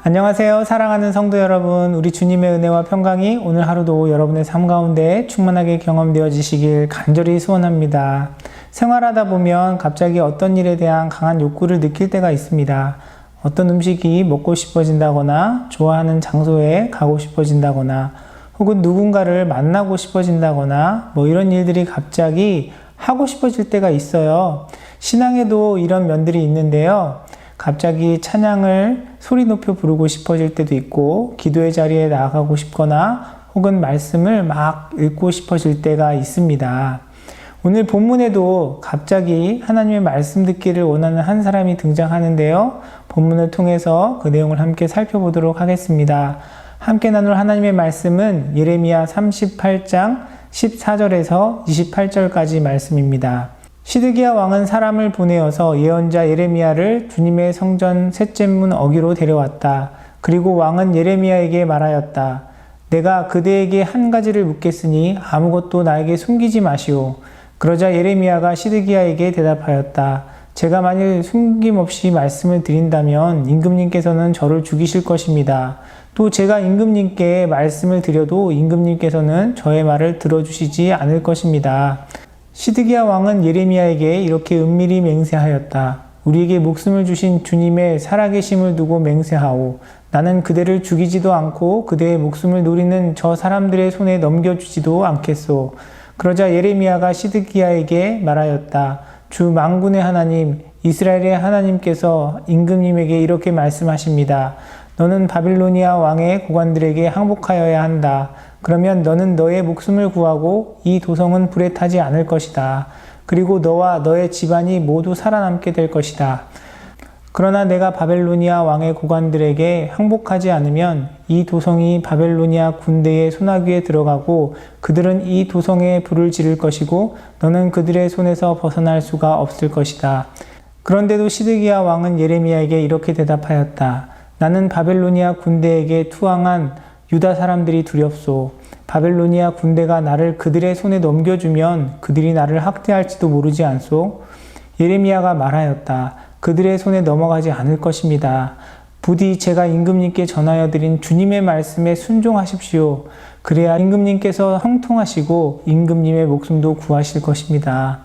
안녕하세요. 사랑하는 성도 여러분, 우리 주님의 은혜와 평강이 오늘 하루도 여러분의 삶 가운데 충만하게 경험되어지시길 간절히 소원합니다. 생활하다 보면 갑자기 어떤 일에 대한 강한 욕구를 느낄 때가 있습니다. 어떤 음식이 먹고 싶어진다거나, 좋아하는 장소에 가고 싶어진다거나, 혹은 누군가를 만나고 싶어진다거나, 이런 일들이 갑자기 하고 싶어질 때가 있어요. 신앙에도 이런 면들이 있는데요. 갑자기 찬양을 소리 높여 부르고 싶어질 때도 있고, 기도의 자리에 나아가고 싶거나 혹은 말씀을 막 읽고 싶어질 때가 있습니다. 오늘 본문에도 갑자기 하나님의 말씀 듣기를 원하는 한 사람이 등장하는데요. 본문을 통해서 그 내용을 함께 살펴보도록 하겠습니다. 함께 나눌 하나님의 말씀은 예레미야 38장 14절에서 28절까지 말씀입니다. 시드기야 왕은 사람을 보내어서 예언자 예레미야를 주님의 성전 셋째 문 어귀로 데려왔다. 그리고 왕은 예레미야에게 말하였다. 내가 그대에게 한 가지를 묻겠으니 아무것도 나에게 숨기지 마시오. 그러자 예레미야가 시드기야에게 대답하였다. 제가 만일 숨김없이 말씀을 드린다면 임금님께서는 저를 죽이실 것입니다. 또 제가 임금님께 말씀을 드려도 임금님께서는 저의 말을 들어주시지 않을 것입니다. 시드기야 왕은 예레미야에게 이렇게 은밀히 맹세하였다. 우리에게 목숨을 주신 주님의 살아계심을 두고 맹세하오. 나는 그대를 죽이지도 않고 그대의 목숨을 노리는 저 사람들의 손에 넘겨주지도 않겠소. 그러자 예레미야가 시드기야에게 말하였다. 주 만군의 하나님, 이스라엘의 하나님께서 임금님에게 이렇게 말씀하십니다. 너는 바빌로니아 왕의 고관들에게 항복하여야 한다. 그러면 너는 너의 목숨을 구하고 이 도성은 불에 타지 않을 것이다. 그리고 너와 너의 집안이 모두 살아남게 될 것이다. 그러나 내가 바벨로니아 왕의 고관들에게 항복하지 않으면 이 도성이 바벨로니아 군대의 소나기에 들어가고 그들은 이 도성에 불을 지를 것이고 너는 그들의 손에서 벗어날 수가 없을 것이다. 그런데도 시드기야 왕은 예레미야에게 이렇게 대답하였다. 나는 바벨로니아 군대에게 투항한 유다 사람들이 두렵소. 바벨로니아 군대가 나를 그들의 손에 넘겨주면 그들이 나를 학대할지도 모르지 않소. 예레미야가 말하였다. 그들의 손에 넘어가지 않을 것입니다. 부디 제가 임금님께 전하여 드린 주님의 말씀에 순종하십시오. 그래야 임금님께서 형통하시고 임금님의 목숨도 구하실 것입니다.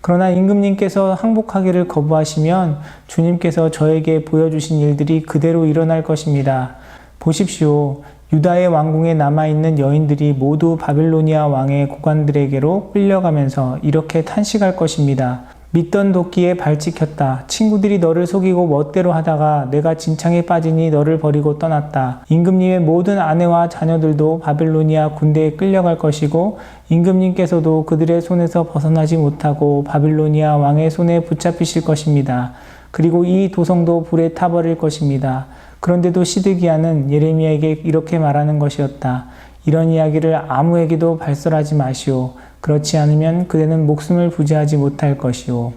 그러나 임금님께서 항복하기를 거부하시면 주님께서 저에게 보여주신 일들이 그대로 일어날 것입니다. 보십시오. 유다의 왕궁에 남아있는 여인들이 모두 바빌로니아 왕의 고관들에게로 끌려가면서 이렇게 탄식할 것입니다. 믿던 도끼에 발 찍혔다. 친구들이 너를 속이고 멋대로 하다가 내가 진창에 빠지니 너를 버리고 떠났다. 임금님의 모든 아내와 자녀들도 바빌로니아 군대에 끌려갈 것이고 임금님께서도 그들의 손에서 벗어나지 못하고 바빌로니아 왕의 손에 붙잡히실 것입니다. 그리고 이 도성도 불에 타버릴 것입니다. 그런데도 시드기야는 예레미야에게 이렇게 말하는 것이었다. 이런 이야기를 아무에게도 발설하지 마시오. 그렇지 않으면 그대는 목숨을 부지하지 못할 것이오.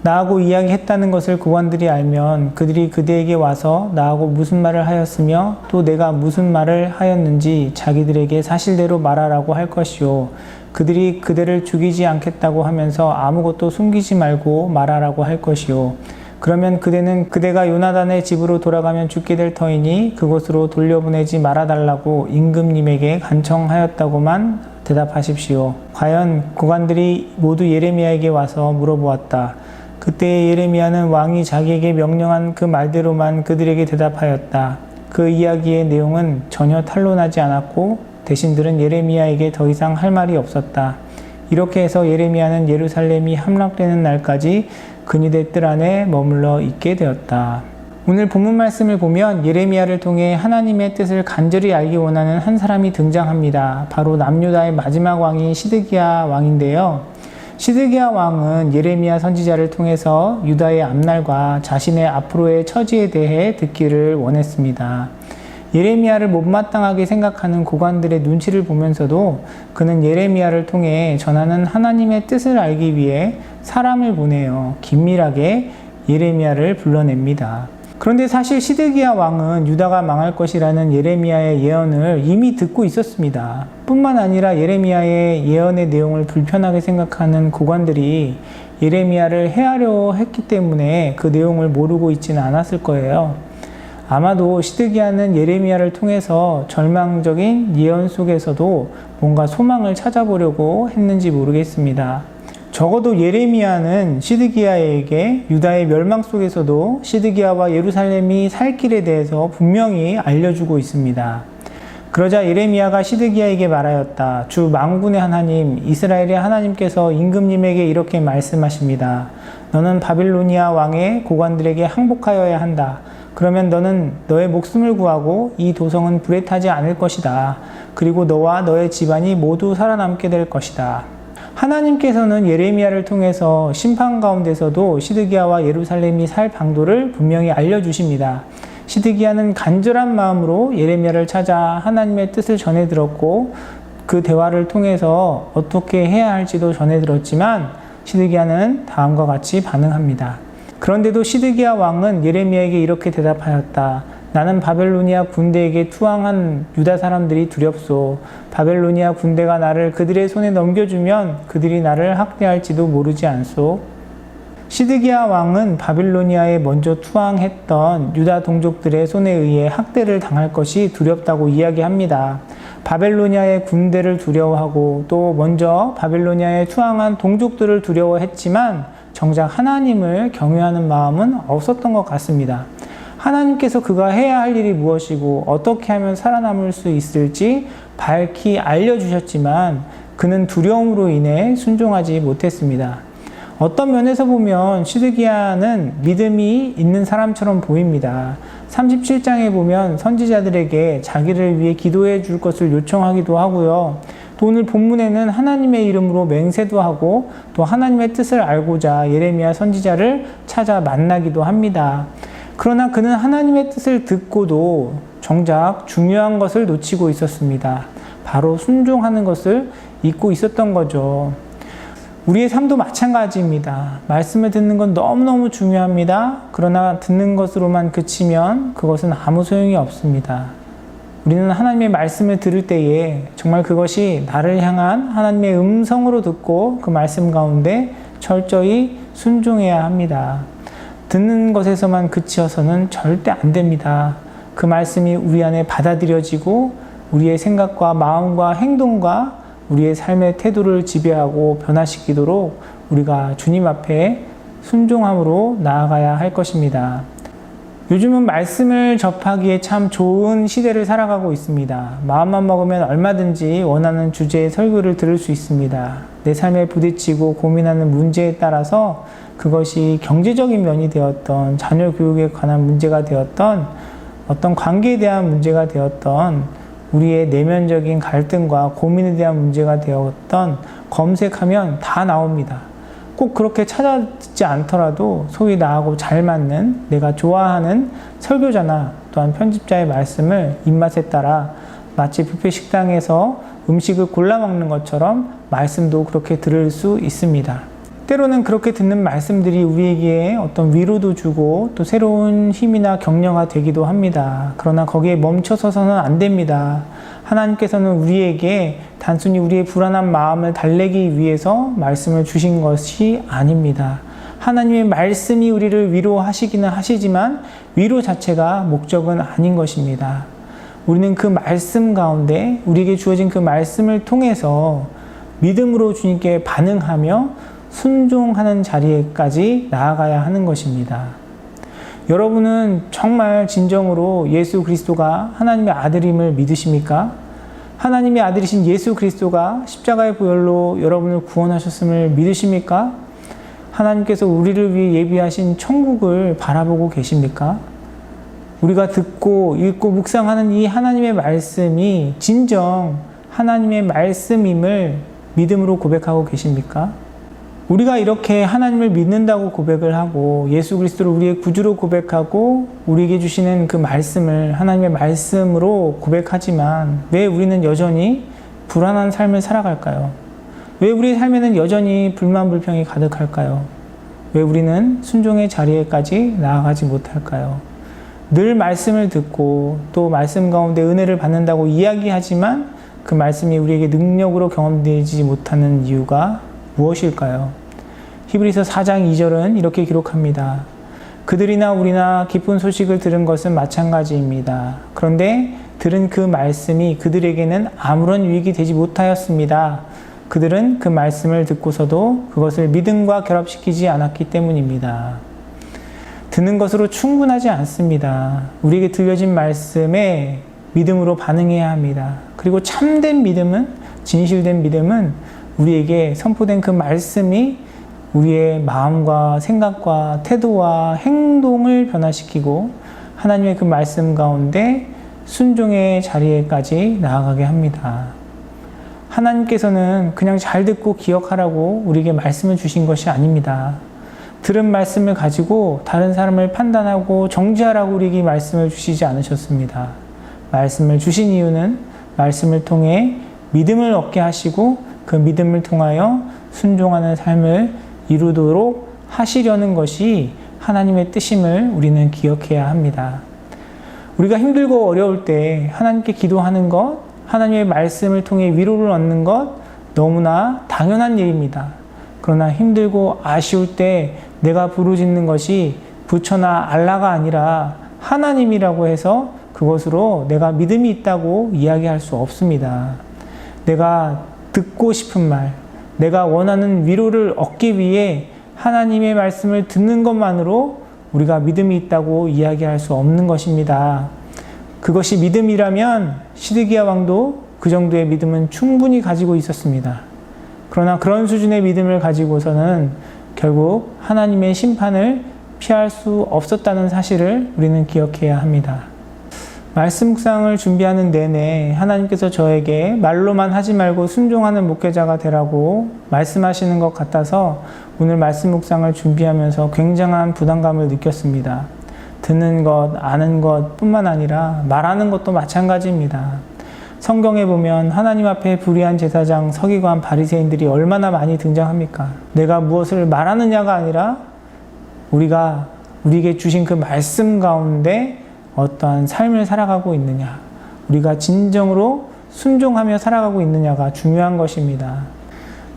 나하고 이야기했다는 것을 고관들이 알면 그들이 그대에게 와서 나하고 무슨 말을 하였으며 또 내가 무슨 말을 하였는지 자기들에게 사실대로 말하라고 할 것이오. 그들이 그대를 죽이지 않겠다고 하면서 아무것도 숨기지 말고 말하라고 할 것이오. 그러면 그대는 그대가 요나단의 집으로 돌아가면 죽게 될 터이니 그곳으로 돌려보내지 말아달라고 임금님에게 간청하였다고만 대답하십시오. 과연 고관들이 모두 예레미야에게 와서 물어보았다. 그때 예레미야는 왕이 자기에게 명령한 그 말대로만 그들에게 대답하였다. 그 이야기의 내용은 전혀 탄로나지 않았고 대신 들은 예레미야에게 더 이상 할 말이 없었다. 이렇게 해서 예레미야는 예루살렘이 함락되는 날까지 근위대 뜰 안에 머물러 있게 되었다. 오늘 본문 말씀을 보면 예레미야를 통해 하나님의 뜻을 간절히 알기 원하는 한 사람이 등장합니다. 바로 남유다의 마지막 왕인 시드기야 왕인데요. 시드기야 왕은 예레미야 선지자를 통해서 유다의 앞날과 자신의 앞으로의 처지에 대해 듣기를 원했습니다. 예레미야를 못마땅하게 생각하는 고관들의 눈치를 보면서도 그는 예레미야를 통해 전하는 하나님의 뜻을 알기 위해 사람을 보내어 긴밀하게 예레미야를 불러냅니다. 그런데 사실 시드기야 왕은 유다가 망할 것이라는 예레미야의 예언을 이미 듣고 있었습니다. 뿐만 아니라 예레미야의 예언의 내용을 불편하게 생각하는 고관들이 예레미야를 해하려 했기 때문에 그 내용을 모르고 있지는 않았을 거예요. 아마도 시드기야는 예레미야를 통해서 절망적인 예언 속에서도 뭔가 소망을 찾아보려고 했는지 모르겠습니다. 적어도 예레미야는 시드기야에게 유다의 멸망 속에서도 시드기야와 예루살렘이 살 길에 대해서 분명히 알려주고 있습니다. 그러자 예레미야가 시드기야에게 말하였다. 주 만군의 하나님, 이스라엘의 하나님께서 임금님에게 이렇게 말씀하십니다. 너는 바빌로니아 왕의 고관들에게 항복하여야 한다. 그러면 너는 너의 목숨을 구하고 이 도성은 불에 타지 않을 것이다. 그리고 너와 너의 집안이 모두 살아남게 될 것이다. 하나님께서는 예레미야를 통해서 심판 가운데서도 시드기야와 예루살렘이 살 방도를 분명히 알려주십니다. 시드기야는 간절한 마음으로 예레미야를 찾아 하나님의 뜻을 전해 들었고 그 대화를 통해서 어떻게 해야 할지도 전해 들었지만 시드기야는 다음과 같이 반응합니다. 그런데도 시드기야 왕은 예레미야에게 이렇게 대답하였다. 나는 바벨로니아 군대에게 투항한 유다 사람들이 두렵소. 바벨로니아 군대가 나를 그들의 손에 넘겨주면 그들이 나를 학대할지도 모르지 않소. 시드기야 왕은 바빌로니아에 먼저 투항했던 유다 동족들의 손에 의해 학대를 당할 것이 두렵다고 이야기합니다. 바벨로니아의 군대를 두려워하고 또 먼저 바빌로니아에 투항한 동족들을 두려워했지만 정작 하나님을 경외하는 마음은 없었던 것 같습니다. 하나님께서 그가 해야 할 일이 무엇이고 어떻게 하면 살아남을 수 있을지 밝히 알려주셨지만 그는 두려움으로 인해 순종하지 못했습니다. 어떤 면에서 보면 시드기야는 믿음이 있는 사람처럼 보입니다. 37장에 보면 선지자들에게 자기를 위해 기도해 줄 것을 요청하기도 하고요. 또 오늘 본문에는 하나님의 이름으로 맹세도 하고 또 하나님의 뜻을 알고자 예레미야 선지자를 찾아 만나기도 합니다. 그러나 그는 하나님의 뜻을 듣고도 정작 중요한 것을 놓치고 있었습니다. 바로 순종하는 것을 잊고 있었던 거죠. 우리의 삶도 마찬가지입니다. 말씀을 듣는 건 너무너무 중요합니다. 그러나 듣는 것으로만 그치면 그것은 아무 소용이 없습니다. 우리는 하나님의 말씀을 들을 때에 정말 그것이 나를 향한 하나님의 음성으로 듣고 그 말씀 가운데 철저히 순종해야 합니다. 듣는 것에서만 그치어서는 절대 안 됩니다. 그 말씀이 우리 안에 받아들여지고 우리의 생각과 마음과 행동과 우리의 삶의 태도를 지배하고 변화시키도록 우리가 주님 앞에 순종함으로 나아가야 할 것입니다. 요즘은 말씀을 접하기에 참 좋은 시대를 살아가고 있습니다. 마음만 먹으면 얼마든지 원하는 주제의 설교를 들을 수 있습니다. 내 삶에 부딪히고 고민하는 문제에 따라서 그것이 경제적인 면이 되었던 자녀 교육에 관한 문제가 되었던 어떤 관계에 대한 문제가 되었던 우리의 내면적인 갈등과 고민에 대한 문제가 되었던 검색하면 다 나옵니다. 꼭 그렇게 찾아듣지 않더라도 소위 나하고 잘 맞는 내가 좋아하는 설교자나 또한 편집자의 말씀을 입맛에 따라 마치 뷔페 식당에서 음식을 골라 먹는 것처럼 말씀도 그렇게 들을 수 있습니다. 때로는 그렇게 듣는 말씀들이 우리에게 어떤 위로도 주고 또 새로운 힘이나 격려가 되기도 합니다. 그러나 거기에 멈춰서서는 안 됩니다. 하나님께서는 우리에게 단순히 우리의 불안한 마음을 달래기 위해서 말씀을 주신 것이 아닙니다. 하나님의 말씀이 우리를 위로하시기는 하시지만 위로 자체가 목적은 아닌 것입니다. 우리는 그 말씀 가운데 우리에게 주어진 그 말씀을 통해서 믿음으로 주님께 반응하며 순종하는 자리에까지 나아가야 하는 것입니다. 여러분은 정말 진정으로 예수 그리스도가 하나님의 아들임을 믿으십니까? 하나님의 아들이신 예수 그리스도가 십자가의 보혈로 여러분을 구원하셨음을 믿으십니까? 하나님께서 우리를 위해 예비하신 천국을 바라보고 계십니까? 우리가 듣고 읽고 묵상하는 이 하나님의 말씀이 진정 하나님의 말씀임을 믿음으로 고백하고 계십니까? 우리가 이렇게 하나님을 믿는다고 고백을 하고 예수 그리스도를 우리의 구주로 고백하고 우리에게 주시는 그 말씀을 하나님의 말씀으로 고백하지만 왜 우리는 여전히 불안한 삶을 살아갈까요? 왜 우리의 삶에는 여전히 불만 불평이 가득할까요? 왜 우리는 순종의 자리에까지 나아가지 못할까요? 늘 말씀을 듣고 또 말씀 가운데 은혜를 받는다고 이야기하지만 그 말씀이 우리에게 능력으로 경험되지 못하는 이유가 무엇일까요? 히브리서 4장 2절은 이렇게 기록합니다. 그들이나 우리나 기쁜 소식을 들은 것은 마찬가지입니다. 그런데 들은 그 말씀이 그들에게는 아무런 유익이 되지 못하였습니다. 그들은 그 말씀을 듣고서도 그것을 믿음과 결합시키지 않았기 때문입니다. 듣는 것으로 충분하지 않습니다. 우리에게 들려진 말씀에 믿음으로 반응해야 합니다. 그리고 참된 믿음은, 진실된 믿음은 우리에게 선포된 그 말씀이 우리의 마음과 생각과 태도와 행동을 변화시키고 하나님의 그 말씀 가운데 순종의 자리에까지 나아가게 합니다. 하나님께서는 그냥 잘 듣고 기억하라고 우리에게 말씀을 주신 것이 아닙니다. 들은 말씀을 가지고 다른 사람을 판단하고 정죄하라고 우리에게 말씀을 주시지 않으셨습니다. 말씀을 주신 이유는 말씀을 통해 믿음을 얻게 하시고 그 믿음을 통하여 순종하는 삶을 이루도록 하시려는 것이 하나님의 뜻임을 우리는 기억해야 합니다. 우리가 힘들고 어려울 때 하나님께 기도하는 것, 하나님의 말씀을 통해 위로를 얻는 것 너무나 당연한 일입니다. 그러나 힘들고 아쉬울 때 내가 부르짖는 것이 부처나 알라가 아니라 하나님이라고 해서 그것으로 내가 믿음이 있다고 이야기할 수 없습니다. 내가 듣고 싶은 말, 내가 원하는 위로를 얻기 위해 하나님의 말씀을 듣는 것만으로 우리가 믿음이 있다고 이야기할 수 없는 것입니다. 그것이 믿음이라면 시드기야 왕도 그 정도의 믿음은 충분히 가지고 있었습니다. 그러나 그런 수준의 믿음을 가지고서는 결국 하나님의 심판을 피할 수 없었다는 사실을 우리는 기억해야 합니다. 말씀 묵상을 준비하는 내내 하나님께서 저에게 말로만 하지 말고 순종하는 목회자가 되라고 말씀하시는 것 같아서 오늘 말씀 묵상을 준비하면서 굉장한 부담감을 느꼈습니다. 듣는 것, 아는 것 뿐만 아니라 말하는 것도 마찬가지입니다. 성경에 보면 하나님 앞에 불의한 제사장, 서기관, 바리새인들이 얼마나 많이 등장합니까? 내가 무엇을 말하느냐가 아니라 우리에게 주신 그 말씀 가운데 어떠한 삶을 살아가고 있느냐, 우리가 진정으로 순종하며 살아가고 있느냐가 중요한 것입니다.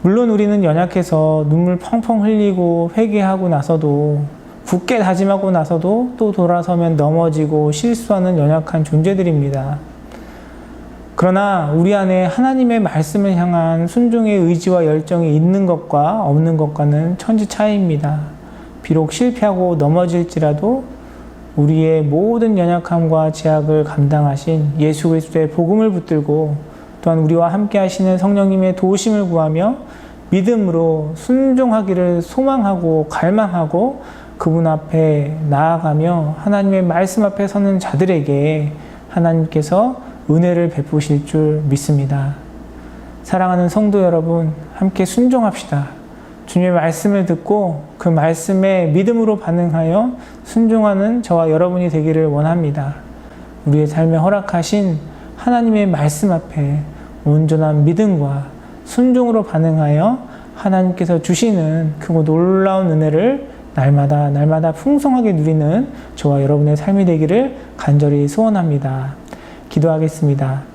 물론 우리는 연약해서 눈물 펑펑 흘리고 회개하고 나서도, 굳게 다짐하고 나서도 또 돌아서면 넘어지고 실수하는 연약한 존재들입니다. 그러나 우리 안에 하나님의 말씀을 향한 순종의 의지와 열정이 있는 것과 없는 것과는 천지 차이입니다. 비록 실패하고 넘어질지라도 우리의 모든 연약함과 제약을 감당하신 예수 그리스도의 복음을 붙들고 또한 우리와 함께 하시는 성령님의 도우심을 구하며 믿음으로 순종하기를 소망하고 갈망하고 그분 앞에 나아가며 하나님의 말씀 앞에 서는 자들에게 하나님께서 은혜를 베푸실 줄 믿습니다. 사랑하는 성도 여러분, 함께 순종합시다. 주님의 말씀을 듣고 그 말씀에 믿음으로 반응하여 순종하는 저와 여러분이 되기를 원합니다. 우리의 삶에 허락하신 하나님의 말씀 앞에 온전한 믿음과 순종으로 반응하여 하나님께서 주시는 크고 놀라운 은혜를 날마다 풍성하게 누리는 저와 여러분의 삶이 되기를 간절히 소원합니다. 기도하겠습니다.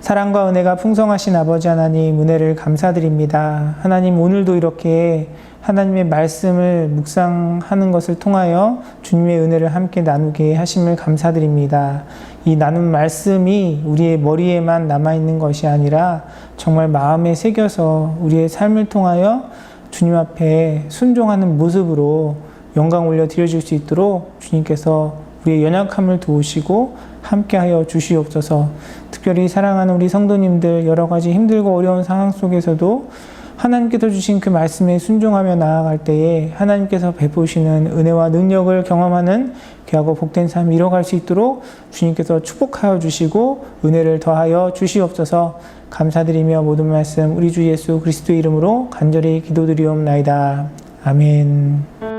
사랑과 은혜가 풍성하신 아버지 하나님, 은혜를 감사드립니다. 하나님, 오늘도 이렇게 하나님의 말씀을 묵상하는 것을 통하여 주님의 은혜를 함께 나누게 하심을 감사드립니다. 이 나눈 말씀이 우리의 머리에만 남아있는 것이 아니라 정말 마음에 새겨서 우리의 삶을 통하여 주님 앞에 순종하는 모습으로 영광 올려 드려질 수 있도록 주님께서 우리의 연약함을 도우시고 함께하여 주시옵소서. 특별히 사랑하는 우리 성도님들, 여러 가지 힘들고 어려운 상황 속에서도 하나님께서 주신 그 말씀에 순종하며 나아갈 때에 하나님께서 베푸시는 은혜와 능력을 경험하는 귀하고 복된 삶을 이뤄갈 수 있도록 주님께서 축복하여 주시고 은혜를 더하여 주시옵소서. 감사드리며 모든 말씀 우리 주 예수 그리스도의 이름으로 간절히 기도드리옵나이다. 아멘.